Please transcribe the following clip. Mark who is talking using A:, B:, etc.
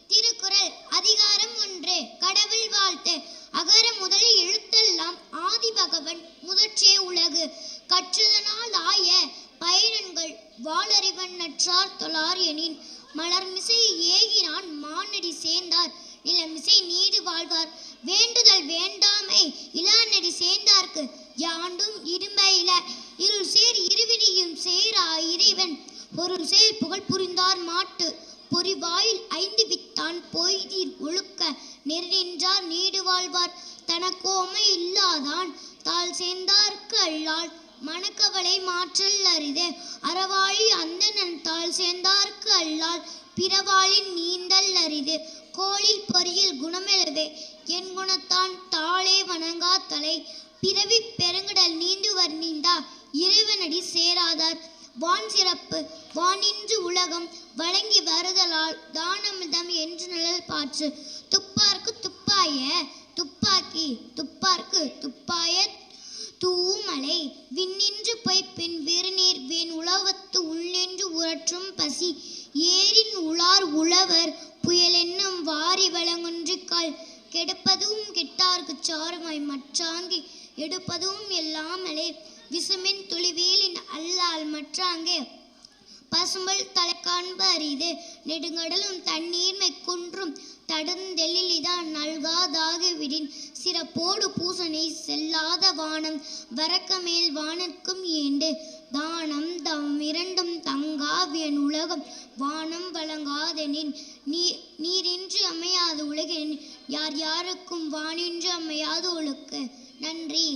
A: திருக்குறள் அதிகாரம் 1 கடவுள் வாழ்த்து. அகர முதல் எழுத்தெல்லாம் ஆதிபகவன் முதற்றே உலகு. கற்றதனால் ஆய பயனன்கள் வாளறிவன் நற்றார் தொழார் எனின். மலர்மிசை ஏகினான் மானடி சேர்ந்தார் நிலமிசை நீடு வாழ்வார். வேண்டுதல் வேண்டாமை இளாநடி சேர்ந்தார்க்கு யாண்டும் இடும்பையில. இருள் சேர் இருவினியும் சேரா இறைவன் பொருள் சேர் புகழ் புரிந்தார் மாட்டு. பொறிவாயில் 5 வித்தான் பொய்தீர் ஒழுக்க நெறிநின்றார் நீடு வாழ்வார். தனக்கோமை இல்லாதான் தாழ் சேர்ந்தார்க்கு அல்லால் மனக்கவலை மாற்றல் அரிது. அறவாழி அந்தணன் தாழ் சேர்ந்தார்க்கு அல்லால் பிறவாளின் நீந்தல் அரிது. கோளில் பொறியில் குணமெலவே என் குணத்தான் தாளே வணங்கா தலை. பிறவி பெருங்கடல் நீந்துவர் நீந்தா இறைவனடி சேராதார். வான் சிறப்பு வானின்று உலகம் வழங்கி வருதலால் தானமிதம் என்று நிழல் பாற்று. துப்பார்க்கு துப்பாய துப்பாக்கி துப்பார்க்கு துப்பாய தூமலை. விண்ணின்று பொய்ப்பின் விருநீர் வேன் உலவத்து உள்நின்று உறற்றும் பசி. ஏரின் உளார் உழவர் புயல் என்னும் வாரி வளங்குன்றிக்கால். கெடுப்பதும் கெட்டார்க்கு சாருமாய் மற்றாங்கி எடுப்பதும் எல்லாமலே. விசுமின் துளிவேலின் அல்லால் மற்றாங்கே பசும்பல் தலை காண்ப அரிது. நெடுங்கடலும் தண்ணீர்மை குன்றும் தடுந்தெழிலிதான் நல்காதாகி விடின். சிறப்போடு பூசனை செல்லாத வானம் வரக்க மேல் வானர்க்கும் ஏண்டு. தானம் தவம் இரண்டும் தங்காவியன் உலகம் வானம் வழங்காதெனின். நீரின்றி அமையாது உலகெனின் யார் யாருக்கும் வானின்றி அமையாது ஒழுக்கு. நன்றி.